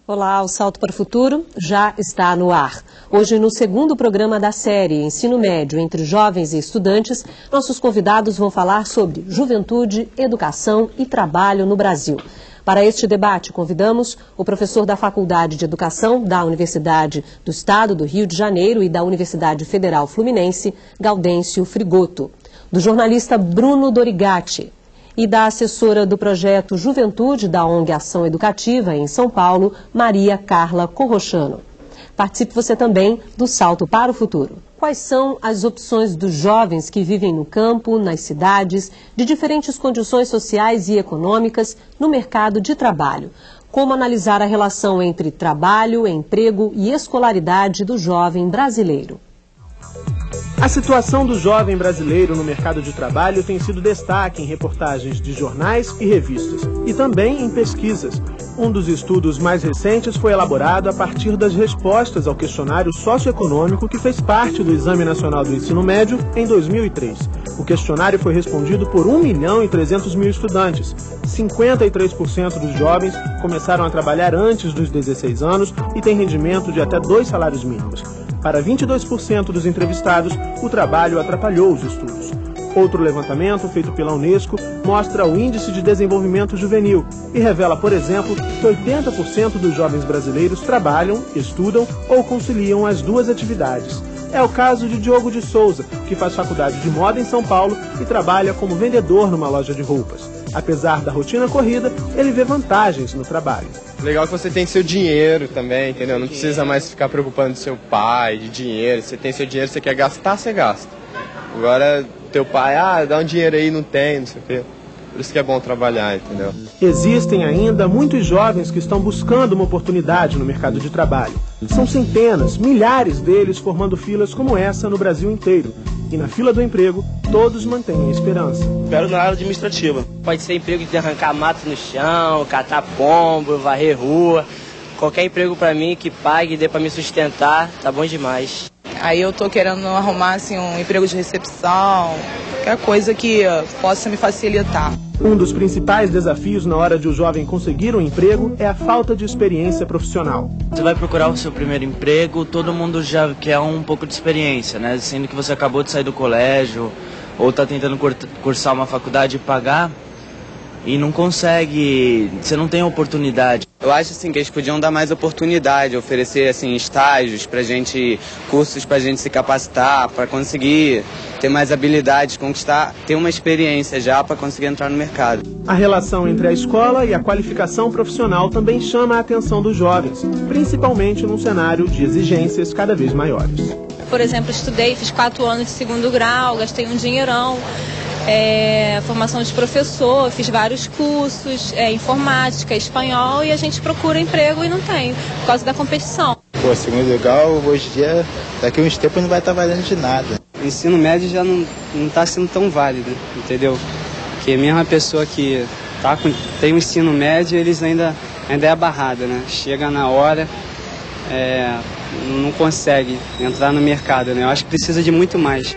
Olá, o Salto para o Futuro já está no ar. Hoje, no segundo programa da série Ensino Médio entre Jovens e Estudantes, nossos convidados vão falar sobre juventude, educação e trabalho no Brasil. Para este debate, convidamos o professor da Faculdade de Educação da Universidade do Estado do Rio de Janeiro e da Universidade Federal Fluminense, Gaudêncio Frigoto, do jornalista Bruno Dorigatti e da assessora do projeto Juventude da ONG Ação Educativa em São Paulo, Maria Carla Corrochano. Participe você também do Salto para o Futuro. Quais são as opções dos jovens que vivem no campo, nas cidades, de diferentes condições sociais e econômicas, no mercado de trabalho? Como analisar a relação entre trabalho, emprego e escolaridade do jovem brasileiro? A situação do jovem brasileiro no mercado de trabalho tem sido destaque em reportagens de jornais e revistas, e também em pesquisas. Um dos estudos mais recentes foi elaborado a partir das respostas ao questionário socioeconômico que fez parte do Exame Nacional do Ensino Médio em 2003. O questionário foi respondido por 1.300.000 estudantes. 53% dos jovens começaram a trabalhar antes dos 16 anos e têm rendimento de até 2 salários mínimos. Para 22% dos entrevistados, o trabalho atrapalhou os estudos. Outro levantamento, feito pela Unesco, mostra o Índice de Desenvolvimento Juvenil e revela, por exemplo, que 80% dos jovens brasileiros trabalham, estudam ou conciliam as duas atividades. É o caso de Diogo de Souza, que faz faculdade de moda em São Paulo e trabalha como vendedor numa loja de roupas. Apesar da rotina corrida, ele vê vantagens no trabalho. Legal que você tem seu dinheiro também, entendeu? Não precisa mais ficar preocupando do seu pai, de dinheiro. Você tem seu dinheiro, você quer gastar, você gasta. Agora, teu pai, dá um dinheiro aí, não tem, não sei o quê. Por isso que é bom trabalhar, entendeu? Existem ainda muitos jovens que estão buscando uma oportunidade no mercado de trabalho. São centenas, milhares deles formando filas como essa no Brasil inteiro. E na fila do emprego, todos mantêm a esperança. Espero na área administrativa. Pode ser emprego de arrancar mato no chão, catar pombo, varrer rua. Qualquer emprego pra mim que pague e dê pra me sustentar, tá bom demais. Aí eu tô querendo arrumar assim, um emprego de recepção, qualquer coisa que possa me facilitar. Um dos principais desafios na hora de o jovem conseguir um emprego é a falta de experiência profissional. Você vai procurar o seu primeiro emprego, todo mundo já quer um pouco de experiência, né? Sendo que você acabou de sair do colégio ou está tentando cursar uma faculdade e pagar e não consegue, você não tem oportunidade. Eu acho assim que eles podiam dar mais oportunidade, oferecer assim estágios pra gente, cursos pra gente se capacitar, para conseguir ter mais habilidades, conquistar, ter uma experiência já para conseguir entrar no mercado. A relação entre a escola e a qualificação profissional também chama a atenção dos jovens, principalmente num cenário de exigências cada vez maiores. Por exemplo, estudei, fiz 4 anos de segundo grau, gastei um dinheirão. Formação de professor, fiz vários cursos, informática, espanhol, e a gente procura emprego e não tem, por causa da competição. Segundo grau, hoje em dia, daqui a uns tempos não vai estar valendo de nada. O ensino médio já não está sendo tão válido, entendeu? Porque mesmo a pessoa que tem o ensino médio, eles ainda é barrada, né? Chega na hora, não consegue entrar no mercado, né? Eu acho que precisa de muito mais.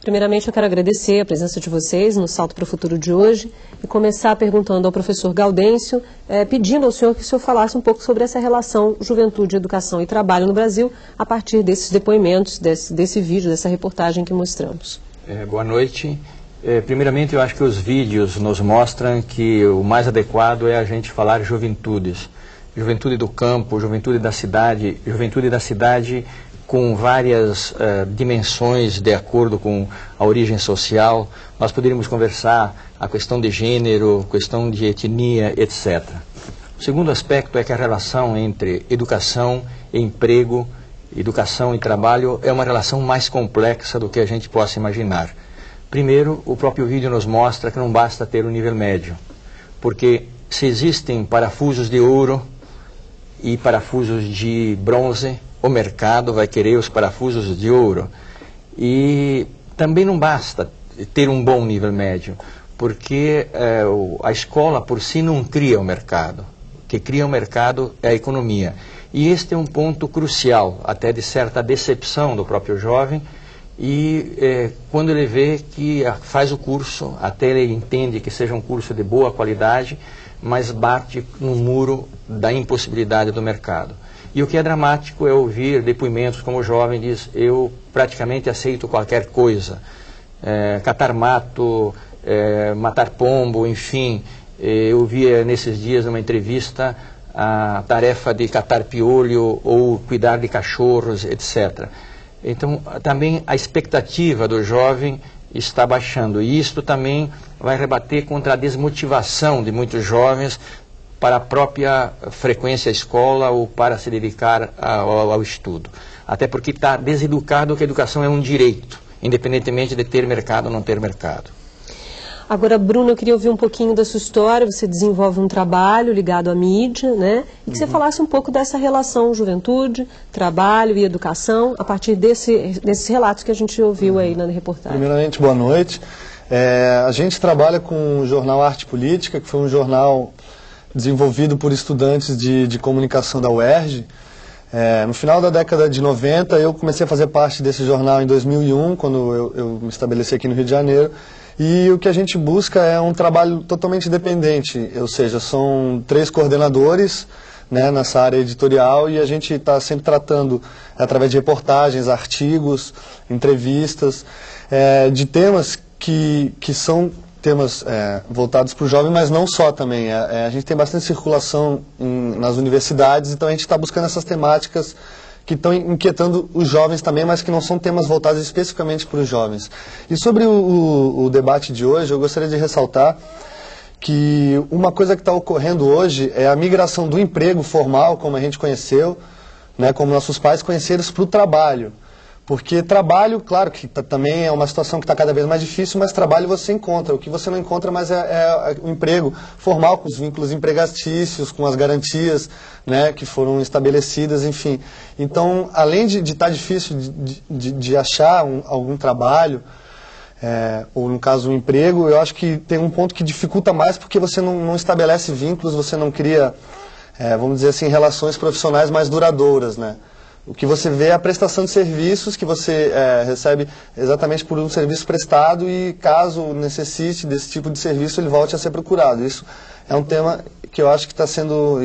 Primeiramente, eu quero agradecer a presença de vocês no Salto para o Futuro de hoje e começar perguntando ao professor Gaudêncio, pedindo ao senhor que o senhor falasse um pouco sobre essa relação juventude, educação e trabalho no Brasil a partir desses depoimentos, desse vídeo, dessa reportagem que mostramos. Boa noite. Primeiramente, eu acho que os vídeos nos mostram que o mais adequado é a gente falar juventudes. Juventude do campo, juventude da cidade com várias dimensões de acordo com a origem social. Nós poderíamos conversar a questão de gênero, questão de etnia, etc. O segundo aspecto é que a relação entre educação e emprego, educação e trabalho é uma relação mais complexa do que a gente possa imaginar. Primeiro, o próprio vídeo nos mostra que não basta ter o nível médio, porque se existem parafusos de ouro e parafusos de bronze, o mercado vai querer os parafusos de ouro. E também não basta ter um bom nível médio, porque a escola por si não cria o mercado. O que cria o mercado é a economia. E este é um ponto crucial, até de certa decepção do próprio jovem, e quando ele vê que faz o curso, até ele entende que seja um curso de boa qualidade, mas bate no muro da impossibilidade do mercado. E o que é dramático é ouvir depoimentos como o jovem diz: eu praticamente aceito qualquer coisa, catar mato, matar pombo, enfim. Eu vi nesses dias numa entrevista a tarefa de catar piolho ou cuidar de cachorros, etc. Então, também a expectativa do jovem está baixando. E isto também vai rebater contra a desmotivação de muitos jovens para a própria frequência à escola ou para se dedicar ao estudo. Até porque está deseducado que a educação é um direito, independentemente de ter mercado ou não ter mercado. Agora, Bruno, eu queria ouvir um pouquinho da sua história. Você desenvolve um trabalho ligado à mídia, né? E que você falasse um pouco dessa relação juventude, trabalho e educação, a partir desses relatos que a gente ouviu aí na reportagem. Primeiramente, boa noite. A gente trabalha com o jornal Arte Política, que foi um jornal desenvolvido por estudantes de comunicação da UERJ. No final da década de 90, eu comecei a fazer parte desse jornal em 2001, quando eu me estabeleci aqui no Rio de Janeiro. E o que a gente busca é um trabalho totalmente independente, ou seja, são 3 coordenadores, né, nessa área editorial, e a gente está sempre tratando, através de reportagens, artigos, entrevistas, de temas que são temas voltados para o jovem, mas não só também. A gente tem bastante circulação nas universidades, então a gente está buscando essas temáticas que estão inquietando os jovens também, mas que não são temas voltados especificamente para os jovens. E sobre o debate de hoje, eu gostaria de ressaltar que uma coisa que está ocorrendo hoje é a migração do emprego formal, como a gente conheceu, né, como nossos pais conheceram, para o trabalho. Porque trabalho, claro que também é uma situação que está cada vez mais difícil, mas trabalho você encontra. O que você não encontra mais é o emprego formal, com os vínculos empregatícios, com as garantias, né, que foram estabelecidas, enfim. Então, além de estar difícil de achar algum trabalho, ou no caso um emprego, eu acho que tem um ponto que dificulta mais porque você não estabelece vínculos, você não cria, vamos dizer assim, relações profissionais mais duradouras, né? O que você vê é a prestação de serviços que você recebe exatamente por um serviço prestado e, caso necessite desse tipo de serviço, ele volte a ser procurado. Isso é um tema que eu acho que está sendo,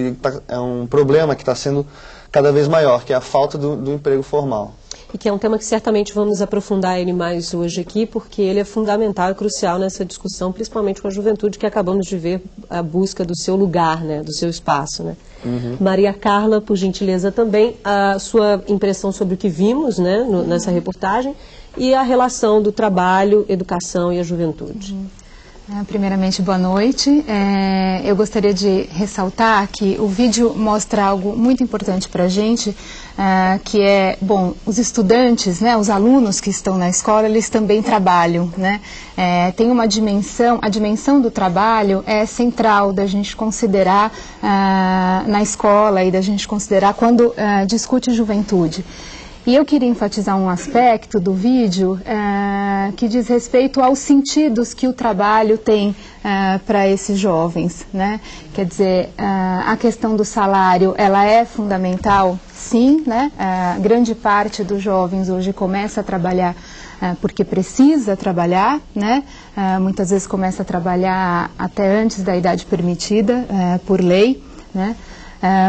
é um problema que está sendo cada vez maior, que é a falta do emprego formal. E que é um tema que certamente vamos aprofundar ele mais hoje aqui, porque ele é fundamental e crucial nessa discussão, principalmente com a juventude, que acabamos de ver a busca do seu lugar, né, do seu espaço, né? Maria Carla, por gentileza também, a sua impressão sobre o que vimos, né, nessa reportagem e a relação do trabalho, educação e a juventude. Primeiramente, boa noite. Eu gostaria de ressaltar que o vídeo mostra algo muito importante para a gente, que é, bom, os estudantes, né, os alunos que estão na escola, eles também trabalham, né? Tem uma dimensão, a dimensão do trabalho é central da gente considerar na escola e da gente considerar quando discute juventude. E eu queria enfatizar um aspecto do vídeo que diz respeito aos sentidos que o trabalho tem para esses jovens, né? Quer dizer, a questão do salário, ela é fundamental, sim, né? Grande parte dos jovens hoje começa a trabalhar porque precisa trabalhar, né? Muitas vezes começa a trabalhar até antes da idade permitida por lei, né?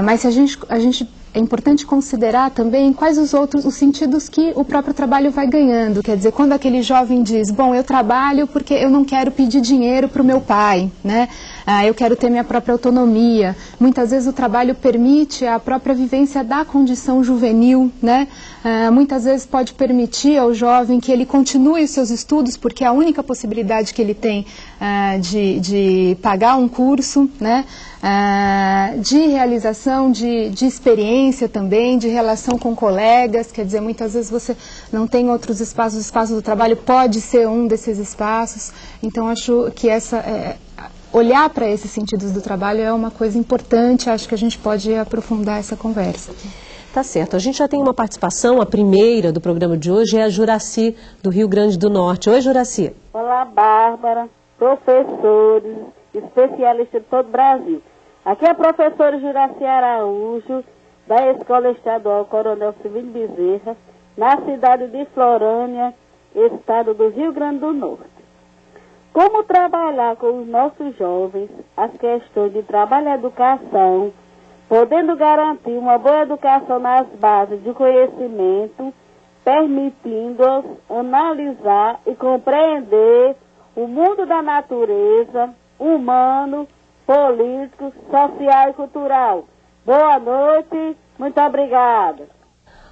Mas se a gente é importante considerar também quais os sentidos que o próprio trabalho vai ganhando. Quer dizer, quando aquele jovem diz, bom, eu trabalho porque eu não quero pedir dinheiro para o meu pai, né? Eu quero ter minha própria autonomia. Muitas vezes o trabalho permite a própria vivência da condição juvenil, né? Muitas vezes pode permitir ao jovem que ele continue os seus estudos, porque é a única possibilidade que ele tem de pagar um curso, né? De realização de experiência também, de relação com colegas, quer dizer, muitas vezes você não tem outros espaços, o espaço do trabalho pode ser um desses espaços, então acho que olhar para esses sentidos do trabalho é uma coisa importante, acho que a gente pode aprofundar essa conversa. Tá certo, a gente já tem uma participação, a primeira do programa de hoje é a Juraci, do Rio Grande do Norte. Oi, Juraci. Olá, Bárbara, professores, especialistas de todo o Brasil. Aqui é a professora Juraci Araújo, da Escola Estadual Coronel Civilino Bezerra, na cidade de Florânia, estado do Rio Grande do Norte. Como trabalhar com os nossos jovens as questões de trabalho e educação, podendo garantir uma boa educação nas bases de conhecimento, permitindo-os analisar e compreender o mundo da natureza, humano, político, social e cultural. Boa noite, muito obrigada.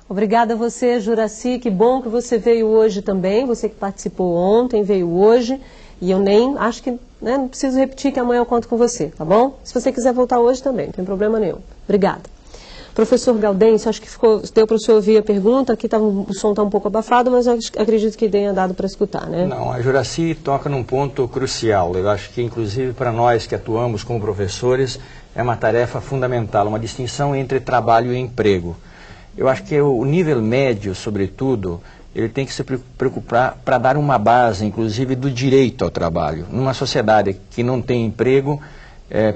Obrigada a você, Juraci, que bom que você veio hoje também, você que participou ontem, veio hoje, e eu nem, acho que, não preciso repetir que amanhã eu conto com você, tá bom? Se você quiser voltar hoje também, não tem problema nenhum. Obrigada. Professor Gaudêncio, acho que deu para o senhor ouvir a pergunta, aqui o som está um pouco abafado, mas eu acredito que tenha dado para escutar, né? Não, a Juraci toca num ponto crucial. Eu acho que, inclusive, para nós que atuamos como professores, é uma tarefa fundamental, uma distinção entre trabalho e emprego. Eu acho que o nível médio, sobretudo, ele tem que se preocupar para dar uma base, inclusive, do direito ao trabalho. Numa sociedade que não tem emprego,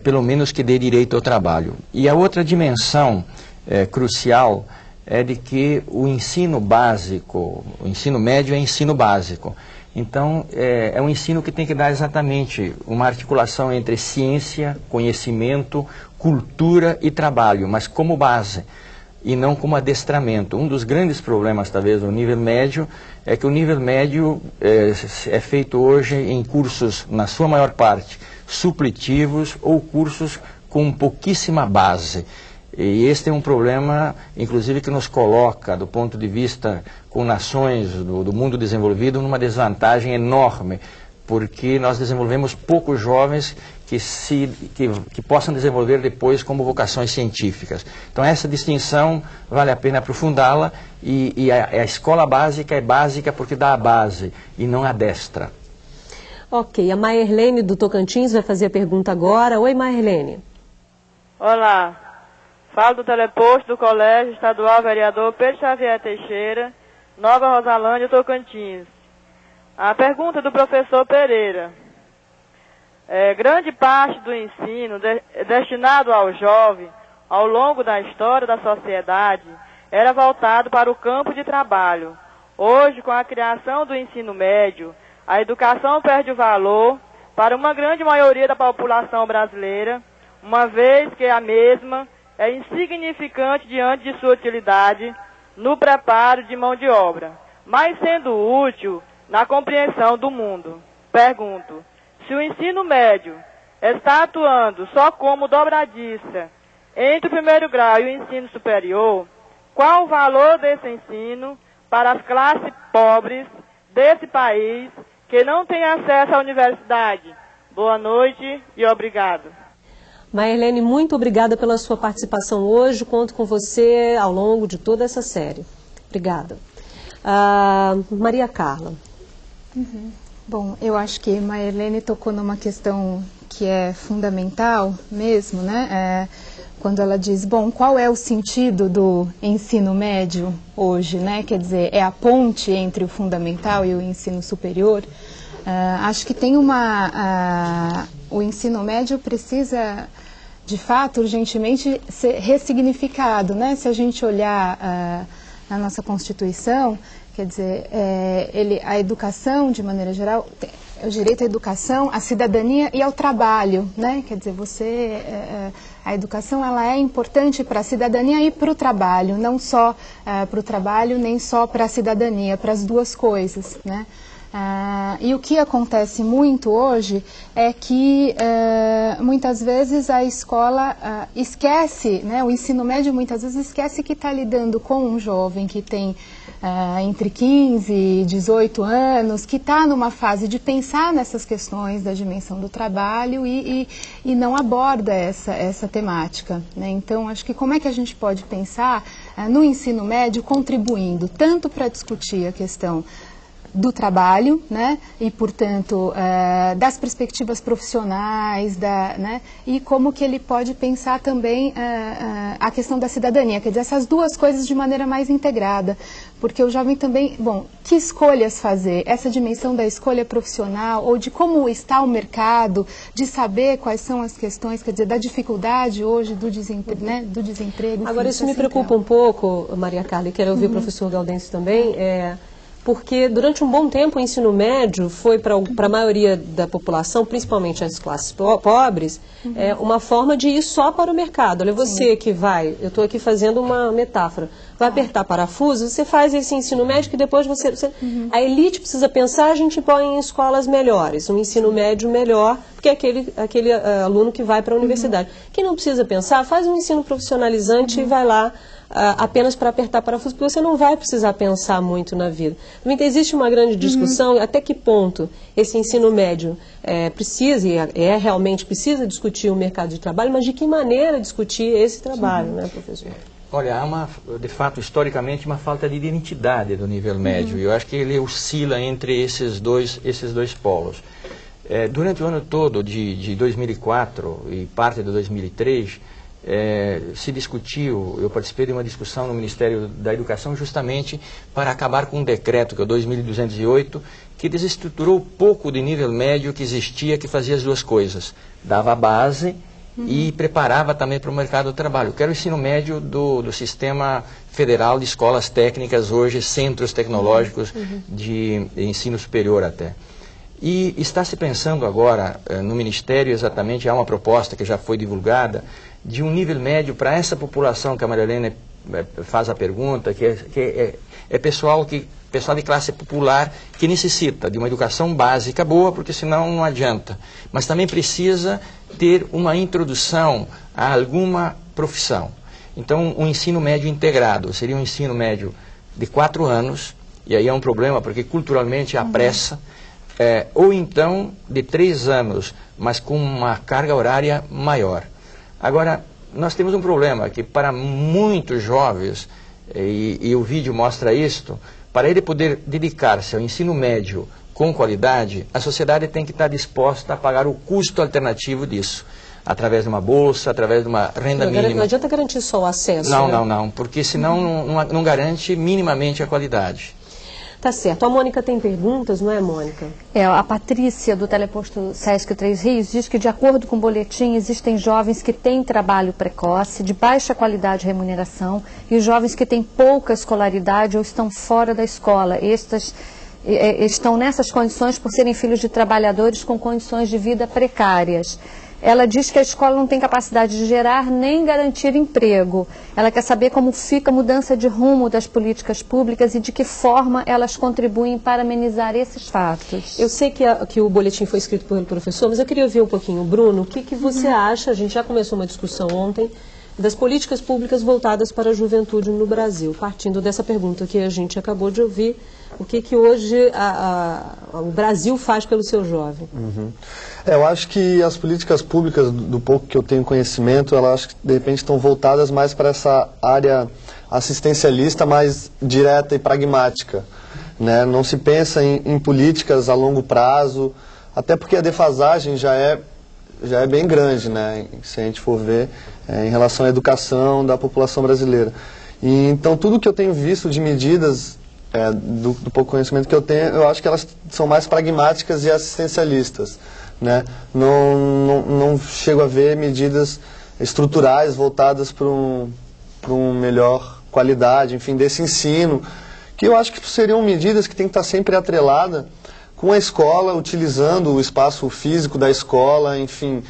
pelo menos que dê direito ao trabalho. E a outra dimensão crucial é de que o ensino básico, o ensino médio é ensino básico. Então, é um ensino que tem que dar exatamente uma articulação entre ciência, conhecimento, cultura e trabalho, mas como base e não como adestramento. Um dos grandes problemas, talvez, do nível médio, é que o nível médio é feito hoje em cursos, na sua maior parte, suplitivos ou cursos com pouquíssima base. E este é um problema, inclusive, que nos coloca, do ponto de vista com nações do mundo desenvolvido, numa desvantagem enorme, porque nós desenvolvemos poucos jovens que possam desenvolver depois como vocações científicas. Então essa distinção vale a pena aprofundá-la e a escola básica é básica porque dá a base e não adestra. Ok, a Maerlene do Tocantins vai fazer a pergunta agora. Oi, Maerlene. Olá, falo do teleposto do Colégio Estadual Vereador Pedro Xavier Teixeira, Nova Rosalândia, Tocantins. A pergunta do professor Pereira. Grande parte do ensino destinado ao jovem, ao longo da história da sociedade, era voltado para o campo de trabalho. Hoje, com a criação do ensino médio, a educação perde o valor para uma grande maioria da população brasileira, uma vez que a mesma é insignificante diante de sua utilidade no preparo de mão de obra, mas sendo útil na compreensão do mundo. Pergunto, se o ensino médio está atuando só como dobradiça entre o primeiro grau e o ensino superior, qual o valor desse ensino para as classes pobres desse país que não têm acesso à universidade? Boa noite e obrigado. Maerlene, muito obrigada pela sua participação hoje. Conto com você ao longo de toda essa série. Obrigada. Maria Carla. Bom, eu acho que Maerlene tocou numa questão que é fundamental mesmo, né? Quando ela diz, bom, qual é o sentido do ensino médio hoje, né? Quer dizer, é a ponte entre o fundamental e o ensino superior. Acho que tem o ensino médio precisa, de fato, urgentemente ser ressignificado, né? Se a gente olhar na nossa Constituição, quer dizer, a educação, de maneira geral, o direito à educação, à cidadania e ao trabalho, né? Quer dizer, a educação ela é importante para a cidadania e para o trabalho, não só para o trabalho, nem só para a cidadania, para as duas coisas, né? E o que acontece muito hoje é que muitas vezes a escola esquece, né, o ensino médio muitas vezes esquece que está lidando com um jovem que tem entre 15 e 18 anos, que está numa fase de pensar nessas questões da dimensão do trabalho e não aborda essa temática, né? Então, acho que como é que a gente pode pensar no ensino médio contribuindo tanto para discutir a questão do trabalho, né, e portanto das perspectivas profissionais, né, e como que ele pode pensar também a questão da cidadania, quer dizer, essas duas coisas de maneira mais integrada, porque o jovem também, bom, que escolhas fazer, essa dimensão da escolha profissional, ou de como está o mercado, de saber quais são as questões, quer dizer, da dificuldade hoje do desemprego, né, do desemprego. Enfim, agora, isso me preocupa um pouco, Maria Carla, e quero ouvir o professor Gaudêncio também, porque durante um bom tempo o ensino médio foi para a maioria da população, principalmente as classes pobres, uma forma de ir só para o mercado. Olha, você que vai, eu estou aqui fazendo uma metáfora, vai apertar parafuso, você faz esse ensino médio que depois a elite precisa pensar, a gente põe em escolas melhores, um ensino médio melhor, porque é aquele aluno que vai para a universidade. Quem não precisa pensar, faz um ensino profissionalizante e vai lá apenas para apertar parafuso, porque você não vai precisar pensar muito na vida. Também existe uma grande discussão até que ponto esse ensino médio precisa, e realmente precisa discutir o mercado de trabalho, mas de que maneira discutir esse trabalho, né, professor? Olha, há de fato, historicamente, uma falta de identidade do nível médio. Eu acho que ele oscila entre esses dois polos. Durante o ano todo de 2004 e parte de 2003, se discutiu, eu participei de uma discussão no Ministério da Educação justamente para acabar com um decreto, que é o 2208, que desestruturou pouco de nível médio que existia, que fazia as duas coisas. Dava a base e preparava também para o mercado do trabalho, que era o ensino médio do Sistema Federal de Escolas Técnicas, hoje centros tecnológicos de ensino superior até. E está se pensando agora, no Ministério exatamente, há uma proposta que já foi divulgada, de um nível médio para essa população que a Maria Helena faz a pergunta, que é pessoal de classe popular que necessita de uma educação básica boa, porque senão não adianta. Mas também precisa ter uma introdução a alguma profissão. Então, um ensino médio integrado seria um ensino médio de 4 anos, e aí é um problema, porque culturalmente há pressa, ou então de 3 anos, mas com uma carga horária maior. Agora, nós temos um problema, que para muitos jovens, e o vídeo mostra isto, para ele poder dedicar-se ao ensino médio com qualidade, a sociedade tem que estar disposta a pagar o custo alternativo disso, através de uma bolsa, através de uma renda mínima. Não adianta garantir só o acesso. Não, porque senão não garante minimamente a qualidade. Tá certo. A Mônica tem perguntas, não é, Mônica? A Patrícia, do teleposto Sesc Três Rios, diz que, de acordo com o boletim, existem jovens que têm trabalho precoce, de baixa qualidade e remuneração, e os jovens que têm pouca escolaridade ou estão fora da escola. Estes estão nessas condições por serem filhos de trabalhadores com condições de vida precárias. Ela diz que a escola não tem capacidade de gerar nem garantir emprego. Ela quer saber como fica a mudança de rumo das políticas públicas e de que forma elas contribuem para amenizar esses fatos. Eu sei que o boletim foi escrito pelo professor, mas eu queria ouvir um pouquinho, Bruno, o que você acha, a gente já começou uma discussão ontem, das políticas públicas voltadas para a juventude no Brasil, partindo dessa pergunta que a gente acabou de ouvir, o que hoje o Brasil faz pelo seu jovem? Eu acho que as políticas públicas, do pouco que eu tenho conhecimento, elas acho que de repente estão voltadas mais para essa área assistencialista, mais direta e pragmática, né? Não se pensa em políticas a longo prazo, até porque a defasagem já é bem grande, né? Se a gente for ver em relação à educação da população brasileira. E, então tudo que eu tenho visto de medidas do pouco conhecimento que eu tenho, eu acho que elas são mais pragmáticas e assistencialistas, né? Não chego a ver medidas estruturais voltadas para um melhor qualidade, enfim, desse ensino, que eu acho que seriam medidas que têm que estar sempre atreladas com a escola, utilizando o espaço físico da escola, enfim,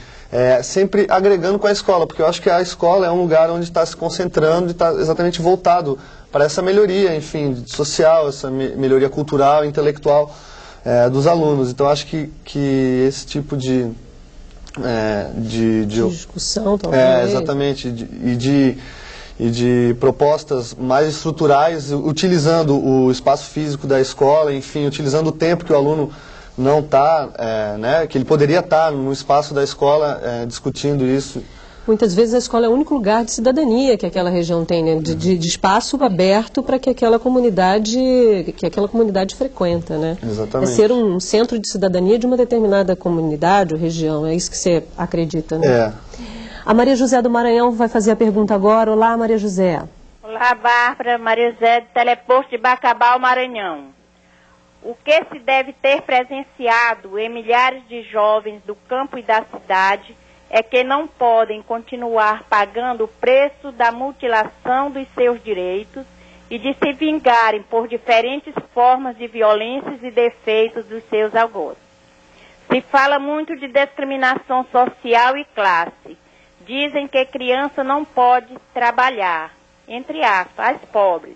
sempre agregando com a escola, porque eu acho que a escola é um lugar onde está se concentrando e está exatamente voltado para essa melhoria, enfim, social, essa melhoria cultural, intelectual dos alunos. Então, acho que esse tipo de discussão, talvez. Exatamente, e de propostas mais estruturais, utilizando o espaço físico da escola, enfim, utilizando o tempo que o aluno não está, né, que ele poderia estar no espaço da escola discutindo isso. Muitas vezes a escola é o único lugar de cidadania que aquela região tem, né? de espaço aberto para que aquela comunidade frequenta, né? Exatamente. É ser um centro de cidadania de uma determinada comunidade ou região, é isso que você acredita, né? É. A Maria José do Maranhão vai fazer a pergunta agora. Olá, Maria José. Olá, Bárbara, Maria José do Teleposto de Bacabal, Maranhão. O que se deve ter presenciado em milhares de jovens do campo e da cidade é que não podem continuar pagando o preço da mutilação dos seus direitos e de se vingarem por diferentes formas de violências e defeitos dos seus algozes. Se fala muito de discriminação social e classe. Dizem que criança não pode trabalhar, entre aspas, as pobres,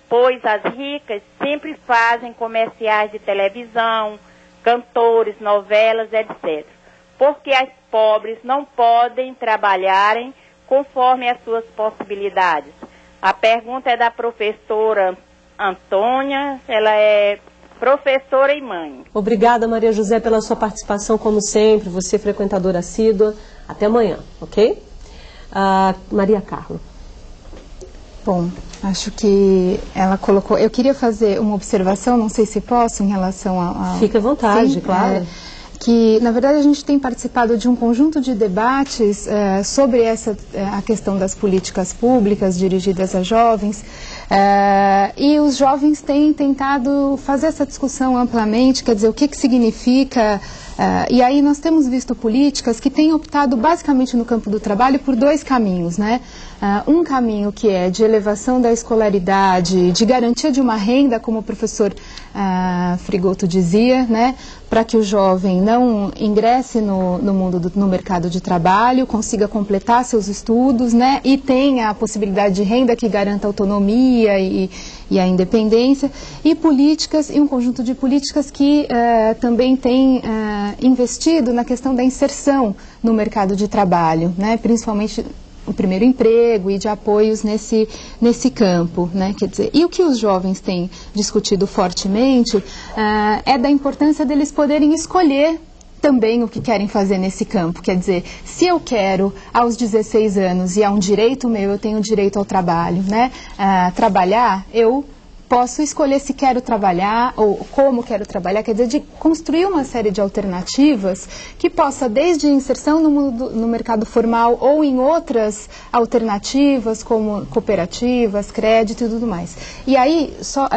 pois as ricas sempre fazem comerciais de televisão, cantores, novelas, etc. Porque as pobres não podem trabalharem conforme as suas possibilidades. A pergunta é da professora Antônia, ela é professora e mãe. Obrigada, Maria José, pela sua participação, como sempre, você frequentadora assídua. Até amanhã, ok? Maria Carla. Bom, acho que ela colocou... Eu queria fazer uma observação, não sei se posso, em relação a... Fique à vontade, sim, claro. Que, na verdade, a gente tem participado de um conjunto de debates sobre a questão das políticas públicas dirigidas a jovens, e os jovens têm tentado fazer essa discussão amplamente, quer dizer, o que significa... e aí nós temos visto políticas que têm optado basicamente no campo do trabalho por dois caminhos, né? Um caminho que é de elevação da escolaridade, de garantia de uma renda, como o professor Frigoto dizia, né? Para que o jovem não ingresse no mercado de trabalho, consiga completar seus estudos, né? E tenha a possibilidade de renda que garanta a autonomia e a independência, e um conjunto de políticas que também tem investido na questão da inserção no mercado de trabalho, né? Principalmente o primeiro emprego e de apoios nesse campo, né? Quer dizer, e o que os jovens têm discutido fortemente é da importância deles poderem escolher também o que querem fazer nesse campo. Quer dizer, se eu quero aos 16 anos, e é um direito meu, eu tenho direito ao trabalho, né? Trabalhar, eu posso escolher se quero trabalhar ou como quero trabalhar, quer dizer, de construir uma série de alternativas que possa, desde inserção no mercado formal ou em outras alternativas, como cooperativas, crédito e tudo mais. E aí, só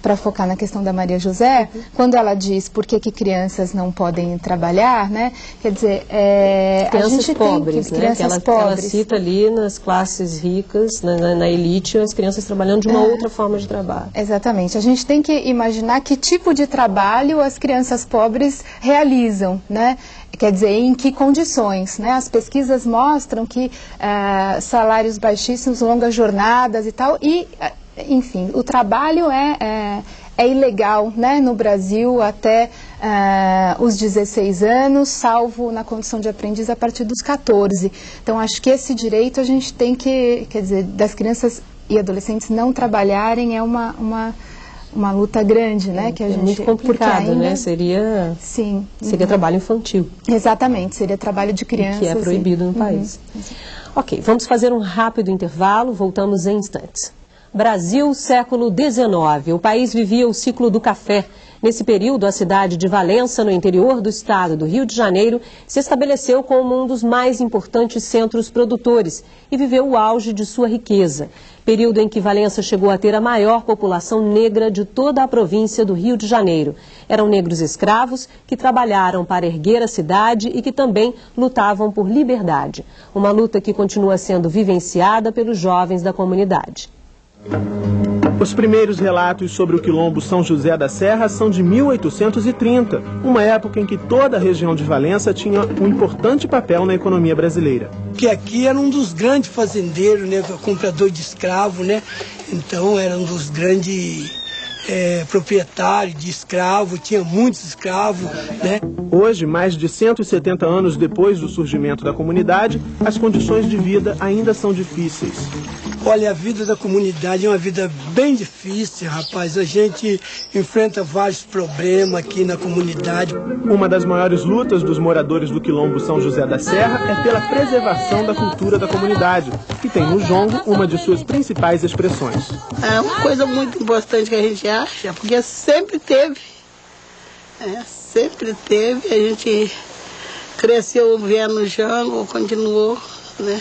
para focar na questão da Maria José, quando ela diz por que crianças não podem trabalhar, né, quer dizer, crianças a gente pobres, tem né, crianças que ela pobres. cita ali nas classes ricas, na elite, as crianças trabalhando de uma outra forma de trabalho. Exatamente. A gente tem que imaginar que tipo de trabalho as crianças pobres realizam, né? Quer dizer, em que condições, né? As pesquisas mostram que salários baixíssimos, longas jornadas e tal, e, enfim, o trabalho é ilegal, né, no Brasil até os 16 anos, salvo na condição de aprendiz a partir dos 14. Então, acho que esse direito a gente tem que, quer dizer, das crianças e adolescentes não trabalharem é uma luta grande, né? Que a gente, muito complicado, ainda, né? Seria trabalho infantil. Exatamente, seria trabalho de crianças. Que é proibido no país. Ok, vamos fazer um rápido intervalo, voltamos em instantes. Brasil, século XIX. O país vivia o ciclo do café. Nesse período, a cidade de Valença, no interior do estado do Rio de Janeiro, se estabeleceu como um dos mais importantes centros produtores e viveu o auge de sua riqueza. Período em que Valença chegou a ter a maior população negra de toda a província do Rio de Janeiro. Eram negros escravos que trabalharam para erguer a cidade e que também lutavam por liberdade. Uma luta que continua sendo vivenciada pelos jovens da comunidade. Os primeiros relatos sobre o Quilombo São José da Serra são de 1830, uma época em que toda a região de Valença tinha um importante papel na economia brasileira. Que aqui era um dos grandes fazendeiros, né, comprador de escravo, né? Então era um dos grandes proprietários de escravo, tinha muitos escravos, né? Hoje, mais de 170 anos depois do surgimento da comunidade, as condições de vida ainda são difíceis. Olha, a vida da comunidade é uma vida bem difícil, rapaz. A gente enfrenta vários problemas aqui na comunidade. Uma das maiores lutas dos moradores do Quilombo São José da Serra é pela preservação da cultura da comunidade, que tem no jongo uma de suas principais expressões. É uma coisa muito importante que a gente acha, porque sempre teve. Sempre teve. A gente cresceu vendo o jongo, continuou, né?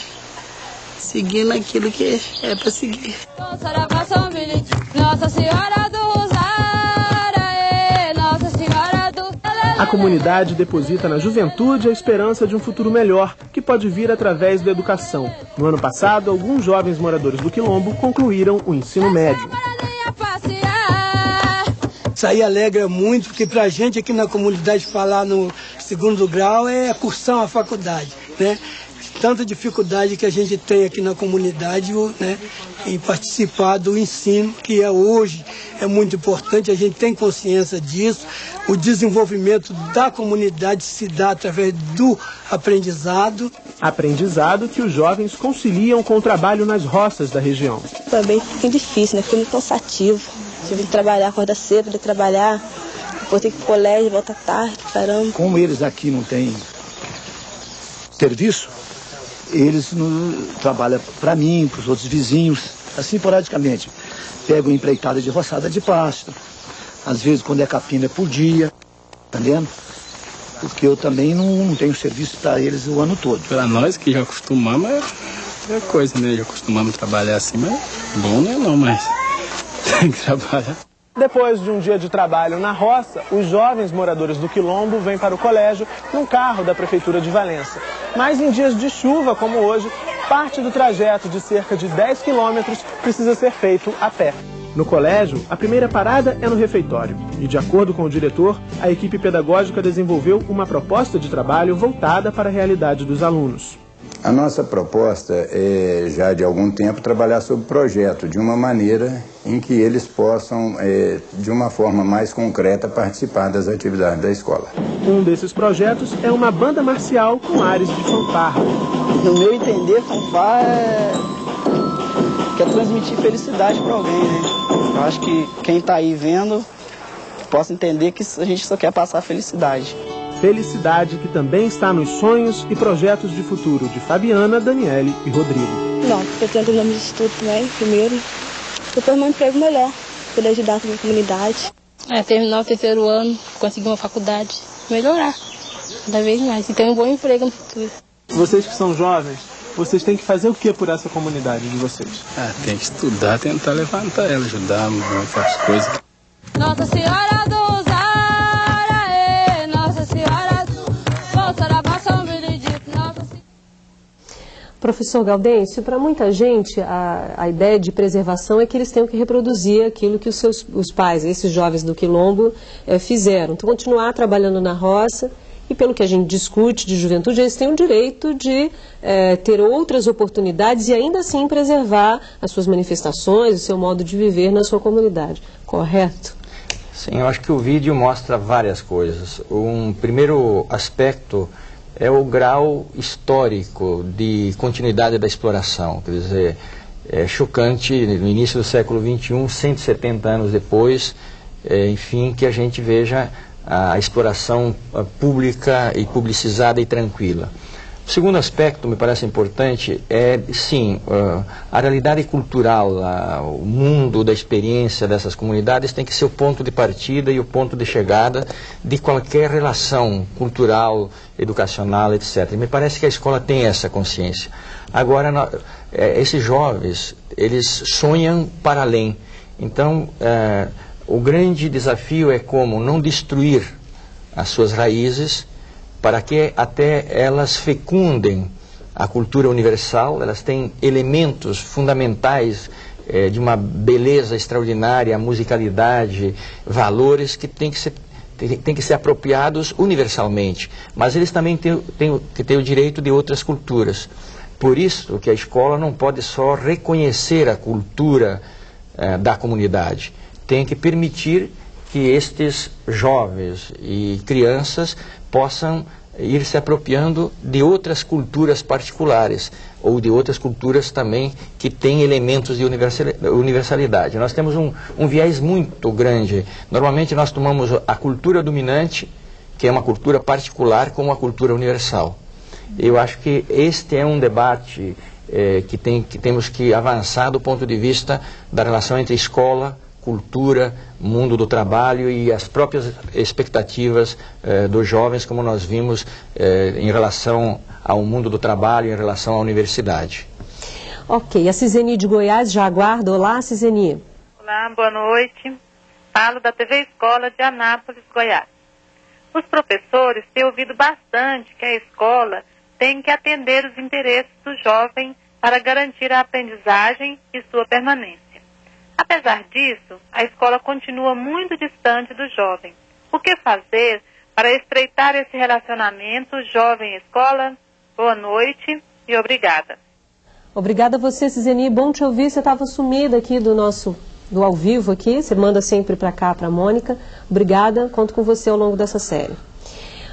Seguindo aquilo que é para seguir. Nossa Senhora do Zara, Nossa Senhora do... A comunidade deposita na juventude a esperança de um futuro melhor, que pode vir através da educação. No ano passado, alguns jovens moradores do Quilombo concluíram o ensino médio. Isso aí alegra muito, porque para a gente aqui na comunidade falar no segundo grau é cursar uma faculdade, né? Tanta dificuldade que a gente tem aqui na comunidade, né, em participar do ensino, que hoje é muito importante, a gente tem consciência disso. O desenvolvimento da comunidade se dá através do aprendizado. Aprendizado que os jovens conciliam com o trabalho nas roças da região. Foi bem difícil, né? Foi muito cansativo. Tive que trabalhar, acordar cedo, poder trabalhar, depois ter que ir pro colégio, voltar tarde, caramba. Como eles aqui não têm serviço, eles trabalham para mim, para os outros vizinhos, assim esporadicamente. Pegam empreitada de roçada de pasto, às vezes quando é capina é por dia, tá vendo? Porque eu também não tenho serviço para eles o ano todo. Para nós que já acostumamos é coisa, né? Já acostumamos a trabalhar assim, mas bom não, mas tem que trabalhar. Depois de um dia de trabalho na roça, os jovens moradores do Quilombo vêm para o colégio num carro da Prefeitura de Valença. Mas em dias de chuva, como hoje, parte do trajeto de cerca de 10 quilômetros precisa ser feito a pé. No colégio, a primeira parada é no refeitório. E, de acordo com o diretor, a equipe pedagógica desenvolveu uma proposta de trabalho voltada para a realidade dos alunos. A nossa proposta é, já de algum tempo, trabalhar sobre o projeto de uma maneira em que eles possam, de uma forma mais concreta, participar das atividades da escola. Um desses projetos é uma banda marcial com ares de fanfarra. No meu entender, fanfarra quer transmitir felicidade para alguém, né? Eu acho que quem está aí vendo possa entender que a gente só quer passar felicidade. Felicidade que também está nos sonhos e projetos de futuro de Fabiana, Daniele e Rodrigo. Não, eu tenho terminar meus estudos também, primeiro. Depois um emprego melhor, poder ajudar a minha comunidade. Terminar o terceiro ano, conseguir uma faculdade, melhorar cada vez mais e ter um bom emprego no futuro. Vocês que são jovens, vocês têm que fazer o que por essa comunidade de vocês? Tem que estudar, tentar levantar ela, ajudar, essas coisas. Nossa Senhora do Professor Gaudêncio, para muita gente a ideia de preservação é que eles tenham que reproduzir aquilo que os pais, esses jovens do Quilombo, fizeram. Então, continuar trabalhando na roça e, pelo que a gente discute de juventude, eles têm o direito de ter outras oportunidades e ainda assim preservar as suas manifestações, o seu modo de viver na sua comunidade. Correto? Sim, eu acho que o vídeo mostra várias coisas. Um primeiro aspecto é o grau histórico de continuidade da exploração. Quer dizer, é chocante, no início do século XXI, 170 anos depois, enfim, que a gente veja a exploração pública e publicizada e tranquila. O segundo aspecto, me parece importante, é, sim, a realidade cultural, o mundo da experiência dessas comunidades tem que ser o ponto de partida e o ponto de chegada de qualquer relação cultural, educacional, etc. E me parece que a escola tem essa consciência. Agora, esses jovens, eles sonham para além. Então, o grande desafio é como não destruir as suas raízes, para que até elas fecundem a cultura universal. Elas têm elementos fundamentais de uma beleza extraordinária, musicalidade, valores que têm que ser apropriados universalmente. Mas eles também têm que ter o direito de outras culturas. Por isso que a escola não pode só reconhecer a cultura da comunidade. Tem que permitir que estes jovens e crianças possam ir se apropriando de outras culturas particulares, ou de outras culturas também que têm elementos de universalidade. Nós temos um viés muito grande. Normalmente nós tomamos a cultura dominante, que é uma cultura particular, como a cultura universal. Eu acho que este é um debate que temos que avançar do ponto de vista da relação entre escola, cultura, mundo do trabalho e as próprias expectativas dos jovens, como nós vimos em relação ao mundo do trabalho, em relação à universidade. Ok, a Ciseni de Goiás já aguarda. Olá, Ciseni. Olá, boa noite. Falo da TV Escola de Anápolis, Goiás. Os professores têm ouvido bastante que a escola tem que atender os interesses do jovem para garantir a aprendizagem e sua permanência. Apesar disso, a escola continua muito distante do jovem. O que fazer para estreitar esse relacionamento jovem-escola? Boa noite e obrigada. Obrigada a você, Ciseni. Bom te ouvir. Você estava sumida aqui do ao vivo aqui. Você manda sempre para cá, para a Mônica. Obrigada. Conto com você ao longo dessa série.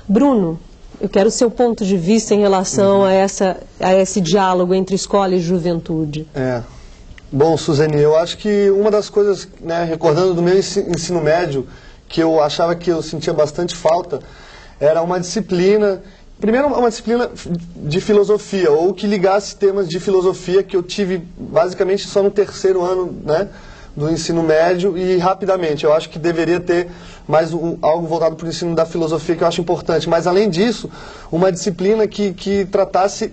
Bruno, eu quero o seu ponto de vista em relação a esse diálogo entre escola e juventude. Bom, Suzane, eu acho que uma das coisas, né, recordando do meu ensino médio, que eu achava que eu sentia bastante falta, era uma disciplina, primeiro uma disciplina de filosofia, ou que ligasse temas de filosofia que eu tive basicamente só no terceiro ano, né, do ensino médio e rapidamente. Eu acho que deveria ter mais algo voltado para o ensino da filosofia, que eu acho importante. Mas, além disso, uma disciplina que tratasse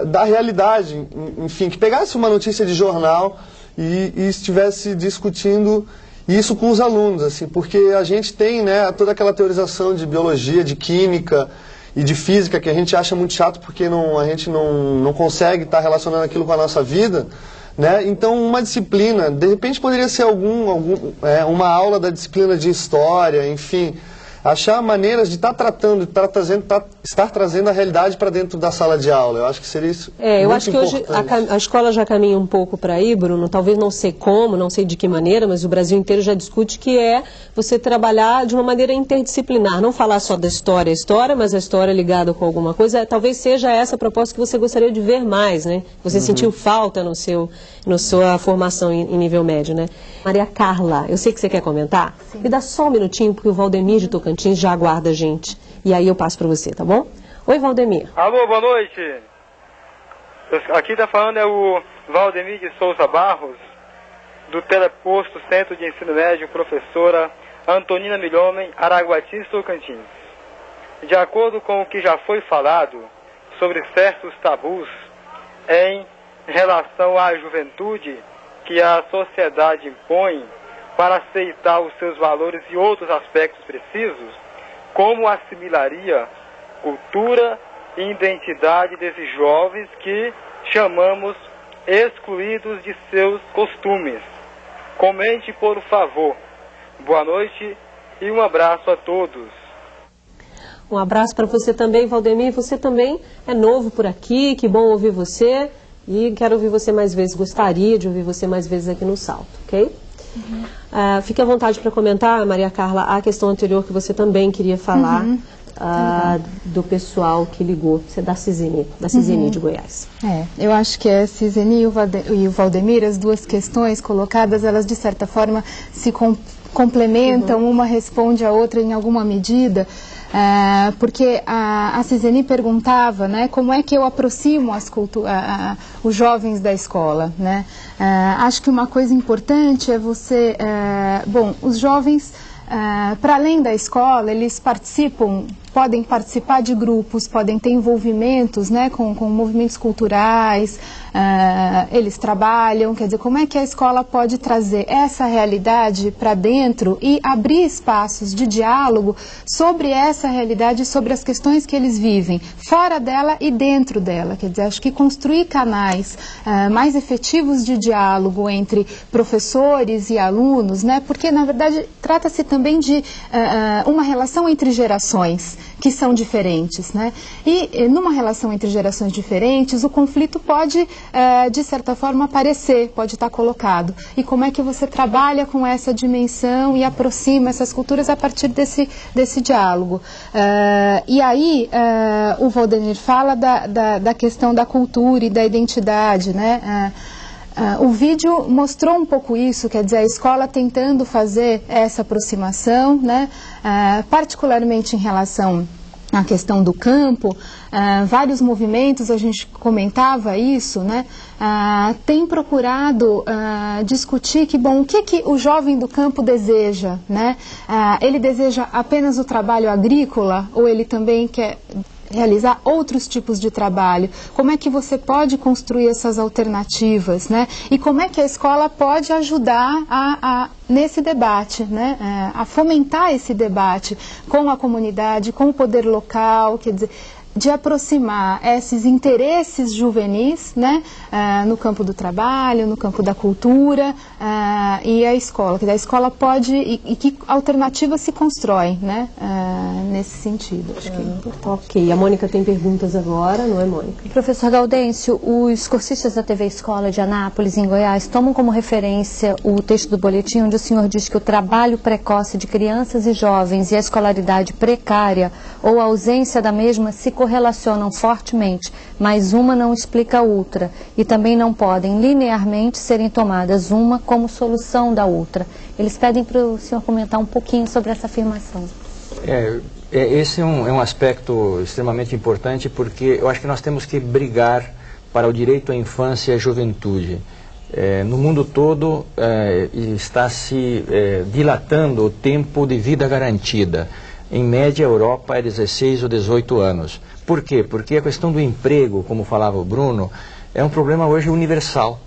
da realidade, enfim, que pegasse uma notícia de jornal e estivesse discutindo isso com os alunos, assim, porque a gente tem, né, toda aquela teorização de biologia, de química e de física que a gente acha muito chato porque a gente não consegue estar relacionando aquilo com a nossa vida, né? Então, uma disciplina, de repente poderia ser uma aula da disciplina de história, enfim, achar maneiras de estar trazendo a realidade para dentro da sala de aula. Eu acho que seria isso. Eu acho que hoje a escola já caminha um pouco para aí, Bruno. Talvez não sei como, não sei de que maneira, mas o Brasil inteiro já discute que é você trabalhar de uma maneira interdisciplinar. Não falar só da história, mas a história ligada com alguma coisa. Talvez seja essa a proposta que você gostaria de ver mais, né? Você sentiu falta na sua formação em nível médio, né? Maria Carla, eu sei que você quer comentar. Sim. Me dá só um minutinho, porque o Valdemir de Tocantins já aguarda a gente. E aí eu passo para você, tá bom? Oi, Valdemir. Alô, boa noite. Aqui tá falando é o Valdemir de Souza Barros, do Teleposto Centro de Ensino Médio, professora Antonina Milhomem, Araguatins, Tocantins. De acordo com o que já foi falado sobre certos tabus em relação à juventude que a sociedade impõe para aceitar os seus valores e outros aspectos precisos, como assimilaria cultura e identidade desses jovens que chamamos excluídos de seus costumes. Comente, por favor. Boa noite e um abraço a todos. Um abraço para você também, Valdemir. Você também é novo por aqui, que bom ouvir você. E quero ouvir você mais vezes, gostaria de ouvir você mais vezes aqui no Salto, ok? Fique à vontade para comentar, Maria Carla, a questão anterior que você também queria falar do pessoal que ligou, você é da Ciseni de Goiás. Eu acho que a Ciseni e o Valdemir, as duas questões colocadas, elas de certa forma se complementam, uma responde a outra em alguma medida. Porque a Ciseni perguntava, né, como é que eu aproximo os jovens da escola, né? Acho que uma coisa importante é você... os jovens, para além da escola, eles podem participar de grupos, podem ter envolvimentos, né, com movimentos culturais, eles trabalham, quer dizer, como é que a escola pode trazer essa realidade para dentro e abrir espaços de diálogo sobre essa realidade, sobre as questões que eles vivem, fora dela e dentro dela, quer dizer, acho que construir canais mais efetivos de diálogo entre professores e alunos, né, porque na verdade trata-se também de uma relação entre gerações. que são diferentes, né? E numa relação entre gerações diferentes, o conflito pode, de certa forma, aparecer, pode estar colocado. E como é que você trabalha com essa dimensão e aproxima essas culturas a partir desse diálogo? E aí, o Valdemir fala da questão da cultura e da identidade, né? O vídeo mostrou um pouco isso, quer dizer, a escola tentando fazer essa aproximação, né? Particularmente em relação à questão do campo, vários movimentos, a gente comentava isso, né? Tem procurado discutir o que o jovem do campo deseja, né? Ele deseja apenas o trabalho agrícola ou ele também quer realizar outros tipos de trabalho? Como é que você pode construir essas alternativas, né? E como é que a escola pode ajudar nesse debate, né? A fomentar esse debate com a comunidade, com o poder local, quer dizer, de aproximar esses interesses juvenis, né, no campo do trabalho, no campo da cultura e a escola. Quer dizer, a escola pode, e que alternativas se constroem, né, nesse sentido. Acho que é importante. Ok, a Mônica tem perguntas agora, não é, Mônica? Professor Gaudêncio, os cursistas da TV Escola de Anápolis, em Goiás, tomam como referência o texto do boletim onde o senhor diz que o trabalho precoce de crianças e jovens e a escolaridade precária ou a ausência da mesma se correlacionam fortemente, mas uma não explica a outra e também não podem linearmente serem tomadas uma como solução da outra. Eles pedem para o senhor comentar um pouquinho sobre essa afirmação. Esse é um aspecto extremamente importante, porque eu acho que nós temos que brigar para o direito à infância e à juventude. No mundo todo está se dilatando o tempo de vida garantida. Em média, a Europa é 16 ou 18 anos. Por quê? Porque a questão do emprego, como falava o Bruno, é um problema hoje universal.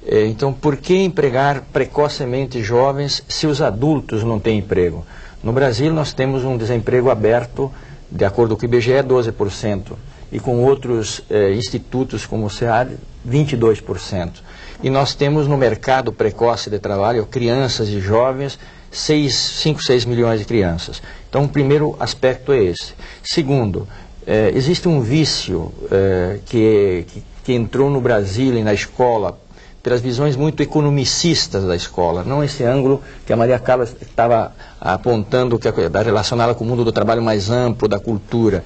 Então, por que empregar precocemente jovens se os adultos não têm emprego? No Brasil, nós temos um desemprego aberto, de acordo com o IBGE, 12%. E com outros institutos como o SEAD, 22%. E nós temos no mercado precoce de trabalho crianças e jovens, 5, 6 milhões de crianças. Então, o primeiro aspecto é esse. Segundo, existe um vício que entrou no Brasil e na escola pelas visões muito economicistas da escola, não esse ângulo que a Maria Carla estava apontando, que é relacionada com o mundo do trabalho mais amplo, da cultura,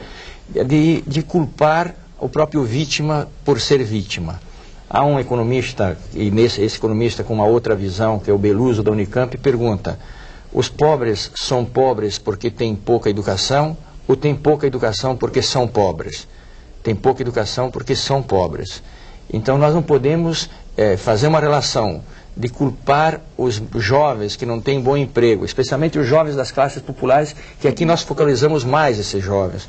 de culpar o próprio vítima por ser vítima. Há um economista, e esse economista com uma outra visão, que é o Beluso da Unicamp, pergunta: os pobres são pobres porque têm pouca educação ou têm pouca educação porque são pobres? Tem pouca educação porque são pobres. Então nós não podemos fazer uma relação de culpar os jovens que não têm bom emprego, especialmente os jovens das classes populares, que aqui nós focalizamos mais esses jovens.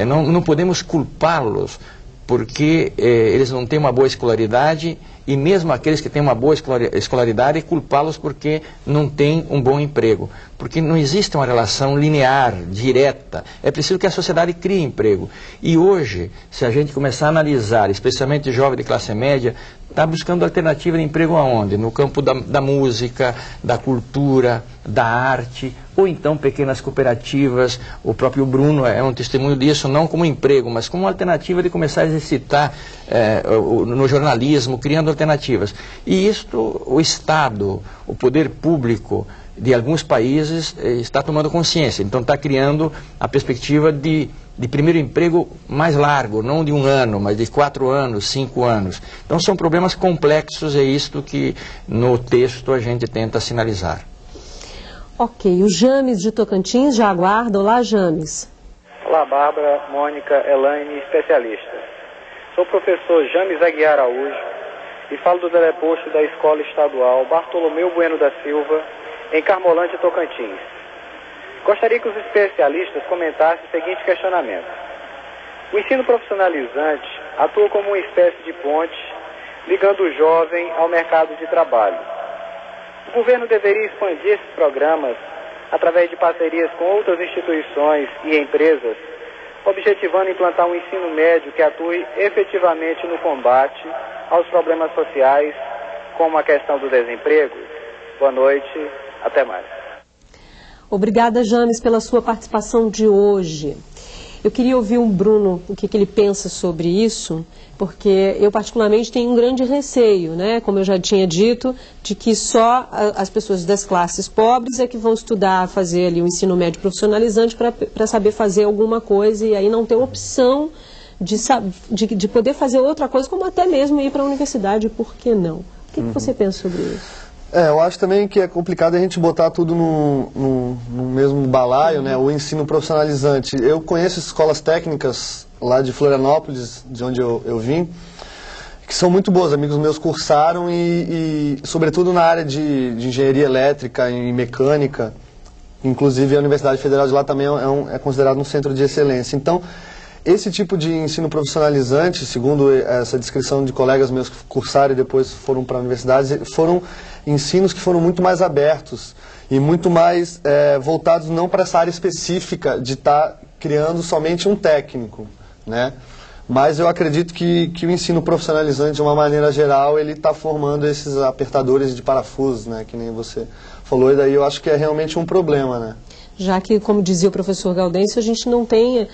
Não podemos culpá-los porque eles não têm uma boa escolaridade, e mesmo aqueles que têm uma boa escolaridade, culpá-los porque não têm um bom emprego. Porque não existe uma relação linear, direta. É preciso que a sociedade crie emprego. E hoje, se a gente começar a analisar, especialmente jovem de classe média, está buscando alternativa de emprego aonde? No campo da música, da cultura, da arte, ou então pequenas cooperativas. O próprio Bruno é um testemunho disso, não como emprego, mas como uma alternativa de começar a exercitar no jornalismo, criando alternativas. E isto, o Estado, o poder público de alguns países está tomando consciência. Então está criando a perspectiva de primeiro emprego mais largo, não de 1 ano, mas de 4 anos, 5 anos. Então são problemas complexos, é isto que no texto a gente tenta sinalizar. Ok, o James de Tocantins já aguarda. Olá, James. Olá, Bárbara, Mônica, Elaine, especialista. Sou o professor James Aguiar Araújo e falo do teleposto da Escola Estadual Bartolomeu Bueno da Silva, em Carmolândia, Tocantins. Gostaria que os especialistas comentassem o seguinte questionamento. O ensino profissionalizante atua como uma espécie de ponte ligando o jovem ao mercado de trabalho. O governo deveria expandir esses programas através de parcerias com outras instituições e empresas, objetivando implantar um ensino médio que atue efetivamente no combate aos problemas sociais, como a questão do desemprego. Boa noite, até mais. Obrigada, James, pela sua participação de hoje. Eu queria ouvir o Bruno, o que ele pensa sobre isso, porque eu particularmente tenho um grande receio, né, como eu já tinha dito, de que só as pessoas das classes pobres é que vão estudar, fazer ali o ensino médio profissionalizante para saber fazer alguma coisa e aí não ter opção de poder fazer outra coisa, como até mesmo ir para a universidade, por que não? O que você pensa sobre isso? Eu acho também que é complicado a gente botar tudo no mesmo balaio, né? O ensino profissionalizante. Eu conheço escolas técnicas lá de Florianópolis, de onde eu vim, que são muito boas. Amigos meus cursaram e sobretudo na área de engenharia elétrica e mecânica. Inclusive a Universidade Federal de lá também é considerado um centro de excelência. Então, esse tipo de ensino profissionalizante, segundo essa descrição de colegas meus que cursaram e depois foram para universidades, foram ensinos que foram muito mais abertos e muito mais voltados não para essa área específica de estar criando somente um técnico, né? Mas eu acredito que o ensino profissionalizante, de uma maneira geral, ele está formando esses apertadores de parafusos, né? Que nem você falou, e daí eu acho que é realmente um problema, né? Já que, como dizia o professor Gaudêncio, a gente não tem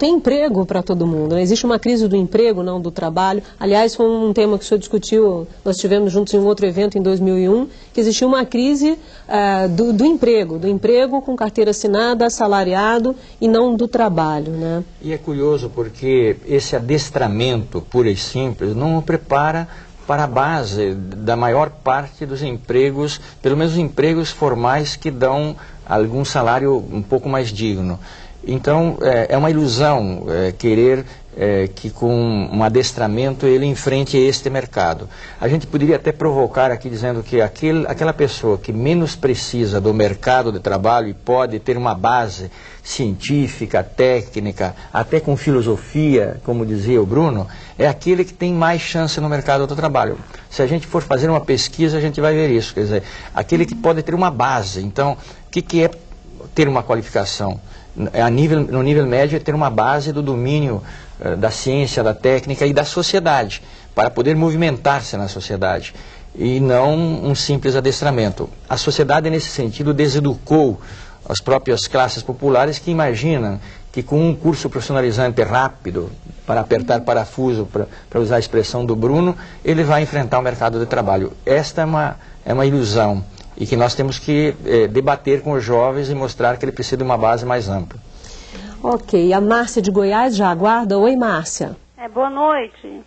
emprego para todo mundo, né? Existe uma crise do emprego, não do trabalho. Aliás, foi um tema que o senhor discutiu, nós tivemos juntos em um outro evento em 2001, que existia uma crise do emprego com carteira assinada, assalariado e não do trabalho, né? E é curioso porque esse adestramento puro e simples não o prepara para a base da maior parte dos empregos, pelo menos os empregos formais que dão algum salário um pouco mais digno. Então, é uma ilusão querer que com um adestramento ele enfrente este mercado. A gente poderia até provocar aqui dizendo que aquela pessoa que menos precisa do mercado de trabalho e pode ter uma base científica, técnica, até com filosofia, como dizia o Bruno, é aquele que tem mais chance no mercado do trabalho. Se a gente for fazer uma pesquisa, a gente vai ver isso. Quer dizer, aquele que pode ter uma base. Então, o que é ter uma qualificação? No nível médio é ter uma base do domínio da ciência, da técnica e da sociedade, para poder movimentar-se na sociedade, e não um simples adestramento. A sociedade, nesse sentido, deseducou as próprias classes populares que imaginam que com um curso profissionalizante rápido, para apertar parafuso, para usar a expressão do Bruno, ele vai enfrentar o mercado de trabalho. Esta é uma ilusão, e que nós temos que debater com os jovens e mostrar que ele precisa de uma base mais ampla. Ok, a Márcia de Goiás já aguarda. Oi, Márcia. Boa noite.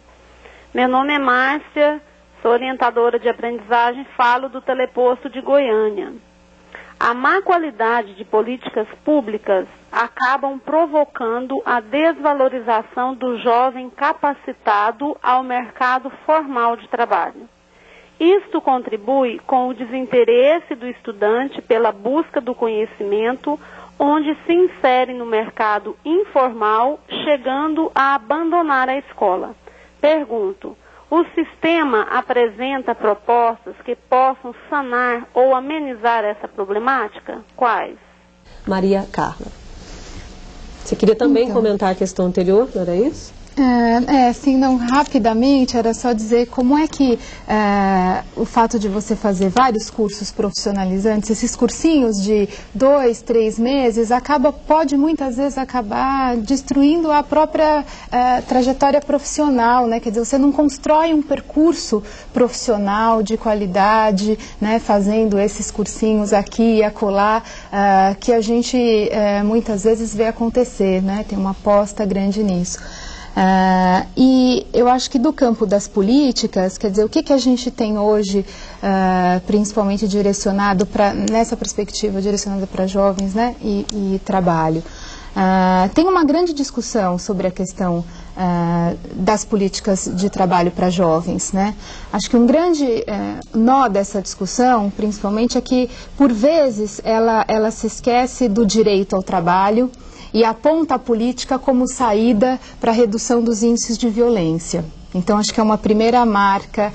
Meu nome é Márcia, sou orientadora de aprendizagem, falo do Teleposto de Goiânia. A má qualidade de políticas públicas acabam provocando a desvalorização do jovem capacitado ao mercado formal de trabalho. Isto contribui com o desinteresse do estudante pela busca do conhecimento, onde se insere no mercado informal, chegando a abandonar a escola. Pergunto, o sistema apresenta propostas que possam sanar ou amenizar essa problemática? Quais? Maria Carla. Você queria também comentar a questão anterior, não era isso? Sim, não, rapidamente, era só dizer como é que o fato de você fazer vários cursos profissionalizantes, esses cursinhos de 2, 3 meses, pode muitas vezes acabar destruindo a própria trajetória profissional, né? Quer dizer, você não constrói um percurso profissional de qualidade, né? Fazendo esses cursinhos aqui e acolá, que a gente muitas vezes vê acontecer, né? Tem uma aposta grande nisso. E eu acho que do campo das políticas, quer dizer, o que a gente tem hoje, principalmente direcionado nessa perspectiva, direcionada para jovens, né, e trabalho. Tem uma grande discussão sobre a questão das políticas de trabalho para jovens, né? Acho que um grande nó dessa discussão, principalmente, é que, por vezes, ela se esquece do direito ao trabalho e aponta a política como saída para a redução dos índices de violência. Então, acho que é uma primeira marca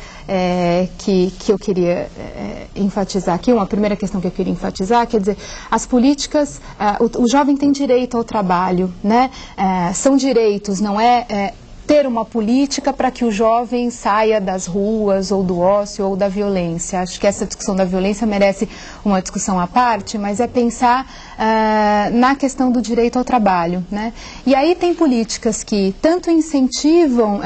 que eu queria enfatizar aqui, uma primeira questão que eu queria enfatizar, quer dizer, as políticas, o jovem tem direito ao trabalho, né? São direitos, não é ter uma política para que o jovem saia das ruas, ou do ócio, ou da violência. Acho que essa discussão da violência merece uma discussão à parte, mas é pensar na questão do direito ao trabalho, né? E aí tem políticas que tanto incentivam...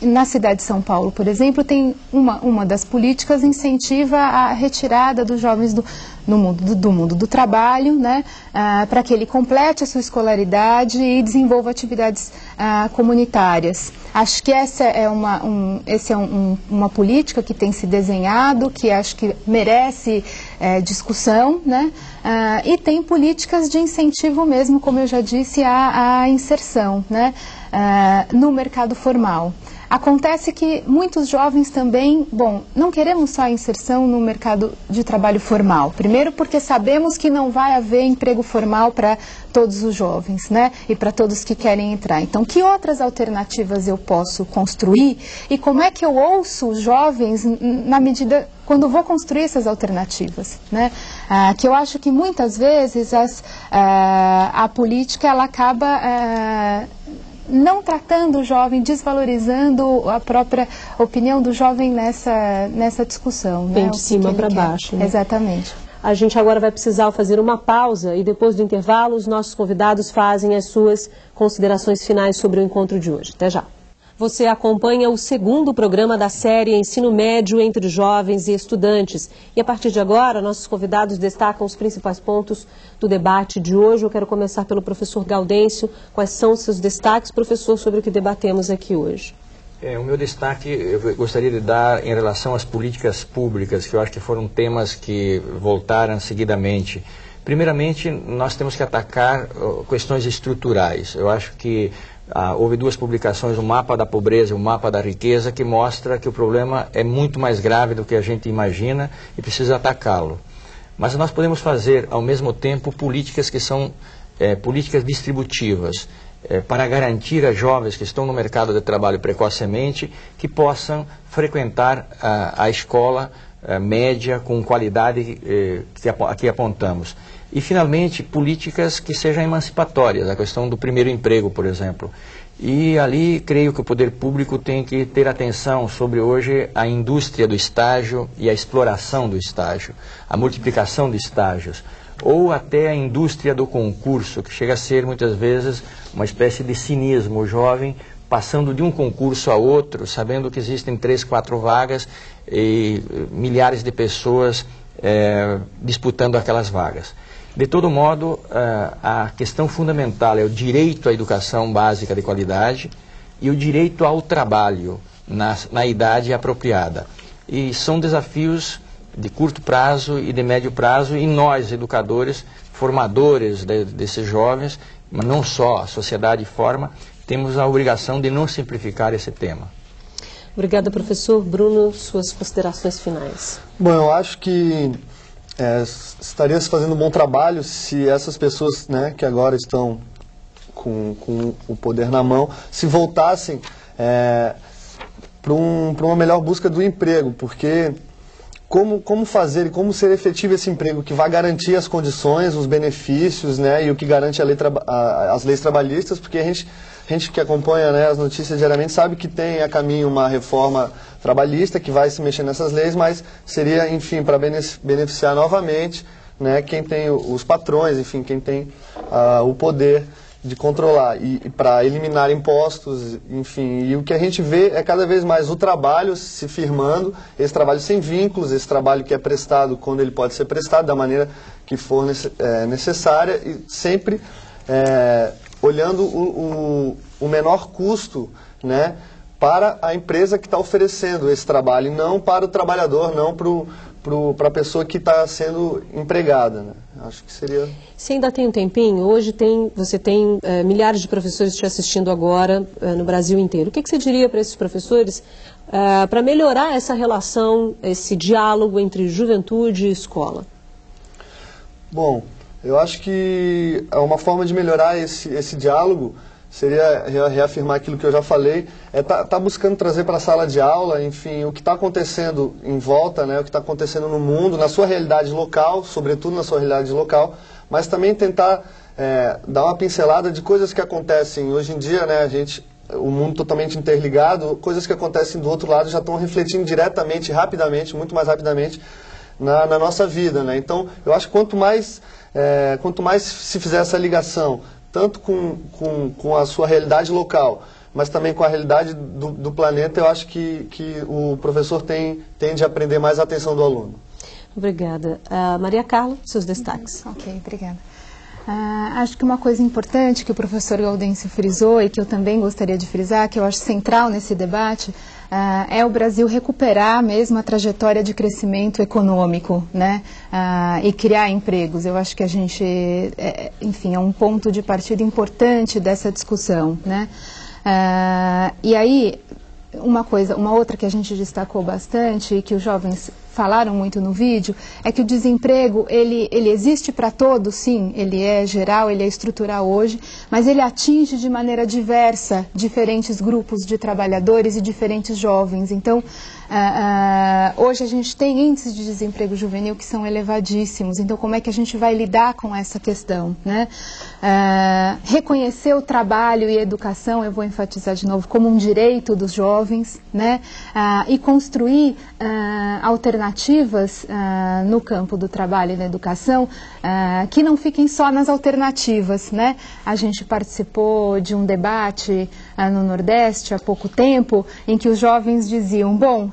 Na cidade de São Paulo, por exemplo, tem uma das políticas incentiva a retirada dos jovens do mundo do trabalho, né, para que ele complete a sua escolaridade e desenvolva atividades comunitárias. Acho que essa é uma política que tem se desenhado, que acho que merece discussão, né, e tem políticas de incentivo mesmo, como eu já disse, à inserção, né, no mercado formal. Acontece que muitos jovens também, não queremos só a inserção no mercado de trabalho formal. Primeiro porque sabemos que não vai haver emprego formal para todos os jovens, né? E para todos que querem entrar. Então, que outras alternativas eu posso construir? E como é que eu ouço os jovens na medida... quando vou construir essas alternativas, né? Que eu acho que muitas vezes a política ela acaba... não tratando o jovem, desvalorizando a própria opinião do jovem nessa discussão. Bem de cima para baixo. Né? Exatamente. A gente agora vai precisar fazer uma pausa e depois do intervalo os nossos convidados fazem as suas considerações finais sobre o encontro de hoje. Até já. Você acompanha o segundo programa da série Ensino Médio entre Jovens e Estudantes. E a partir de agora, nossos convidados destacam os principais pontos do debate de hoje. Eu quero começar pelo professor Gaudêncio. Quais são os seus destaques, professor, sobre o que debatemos aqui hoje? O meu destaque eu gostaria de dar em relação às políticas públicas, que eu acho que foram temas que voltaram seguidamente. Primeiramente, nós temos que atacar questões estruturais. Eu acho que houve duas publicações, o Mapa da Pobreza e o Mapa da Riqueza, que mostra que o problema é muito mais grave do que a gente imagina e precisa atacá-lo. Mas nós podemos fazer, ao mesmo tempo, políticas que são políticas distributivas, para garantir a jovens que estão no mercado de trabalho precocemente que possam frequentar a escola média com qualidade que aqui apontamos. E, finalmente, políticas que sejam emancipatórias, a questão do primeiro emprego, por exemplo. E ali, creio que o poder público tem que ter atenção sobre, hoje, a indústria do estágio e a exploração do estágio, a multiplicação de estágios, ou até a indústria do concurso, que chega a ser, muitas vezes, uma espécie de cinismo. O jovem passando de um concurso a outro, sabendo que existem 3, 4 vagas e milhares de pessoas disputando aquelas vagas. De todo modo, a questão fundamental é o direito à educação básica de qualidade e o direito ao trabalho na idade apropriada. E são desafios de curto prazo e de médio prazo, e nós, educadores, formadores desses jovens, mas não só, a sociedade forma, temos a obrigação de não simplificar esse tema. Obrigada, professor. Bruno, suas considerações finais. Bom, eu acho que estaria se fazendo um bom trabalho se essas pessoas, né, que agora estão com o poder na mão, se voltassem para uma melhor busca do emprego, porque como fazer e como ser efetivo esse emprego que vai garantir as condições, os benefícios, né, e o que garante as leis trabalhistas, porque a gente que acompanha, né, as notícias diariamente sabe que tem a caminho uma reforma trabalhista que vai se mexer nessas leis, mas seria, enfim, para beneficiar novamente, né, quem tem os patrões, enfim, quem tem o poder de controlar e para eliminar impostos, enfim. E o que a gente vê é cada vez mais o trabalho se firmando, esse trabalho sem vínculos, esse trabalho que é prestado quando ele pode ser prestado, da maneira que for necessária, e sempre olhando o menor custo, né, para a empresa que está oferecendo esse trabalho, e não para o trabalhador, não para a pessoa que está sendo empregada, né? Acho que seria... Se ainda tem um tempinho, hoje você tem milhares de professores te assistindo agora no Brasil inteiro. O que você diria para esses professores para melhorar essa relação, esse diálogo entre juventude e escola? Bom, eu acho que uma forma de melhorar esse diálogo seria reafirmar aquilo que eu já falei, tá buscando trazer para a sala de aula, enfim, o que está acontecendo em volta, né, o que está acontecendo no mundo, na sua realidade local, sobretudo na sua realidade local, mas também tentar dar uma pincelada de coisas que acontecem hoje em dia, né, a gente o mundo totalmente interligado, coisas que acontecem do outro lado já estão refletindo diretamente, rapidamente, muito mais rapidamente na nossa vida, né? Então, eu acho que quanto mais se fizer essa ligação, tanto com a sua realidade local, mas também com a realidade do planeta, eu acho que o professor tende a prender mais a atenção do aluno. Obrigada. Maria Carla, seus destaques. Ok, obrigada. Acho que uma coisa importante que o professor Gaudêncio frisou e que eu também gostaria de frisar, que eu acho central nesse debate, é o Brasil recuperar mesmo a trajetória de crescimento econômico, né? E criar empregos. Eu acho que a gente, enfim, é um ponto de partida importante dessa discussão, né? E aí, uma outra que a gente destacou bastante e que os jovens falaram muito no vídeo, é que o desemprego, ele existe para todos, sim, ele é geral, ele é estrutural hoje, mas ele atinge de maneira diversa diferentes grupos de trabalhadores e diferentes jovens. Então, hoje a gente tem índices de desemprego juvenil que são elevadíssimos, então como é que a gente vai lidar com essa questão, né? Reconhecer o trabalho e a educação, eu vou enfatizar de novo, como um direito dos jovens, né? E construir alternativas no campo do trabalho e da educação que não fiquem só nas alternativas, né? A gente participou de um debate no Nordeste há pouco tempo em que os jovens diziam, bom,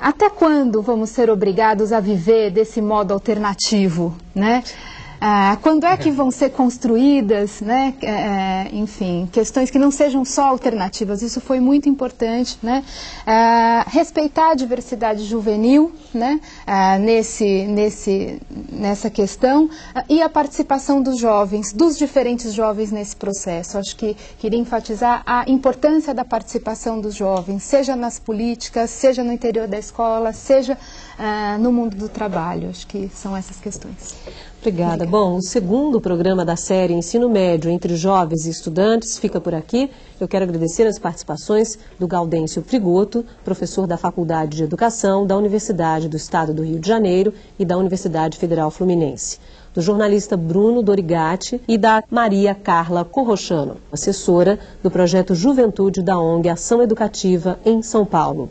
até quando vamos ser obrigados a viver desse modo alternativo, né? Quando é que vão ser construídas, né, enfim, questões que não sejam só alternativas, isso foi muito importante, né? Respeitar a diversidade juvenil, né, nessa questão, e a participação dos jovens, dos diferentes jovens nesse processo. Acho que queria enfatizar a importância da participação dos jovens, seja nas políticas, seja no interior da escola, seja no mundo do trabalho. Acho que são essas questões. Obrigada. Bom, o segundo programa da série Ensino Médio entre Jovens e Estudantes fica por aqui. Eu quero agradecer as participações do Gaudêncio Frigoto, professor da Faculdade de Educação da Universidade do Estado do Rio de Janeiro e da Universidade Federal Fluminense, do jornalista Bruno Dorigatti e da Maria Carla Corrochano, assessora do projeto Juventude da ONG Ação Educativa em São Paulo.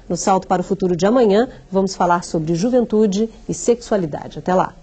No Salto para o Futuro de amanhã, vamos falar sobre juventude e sexualidade. Até lá!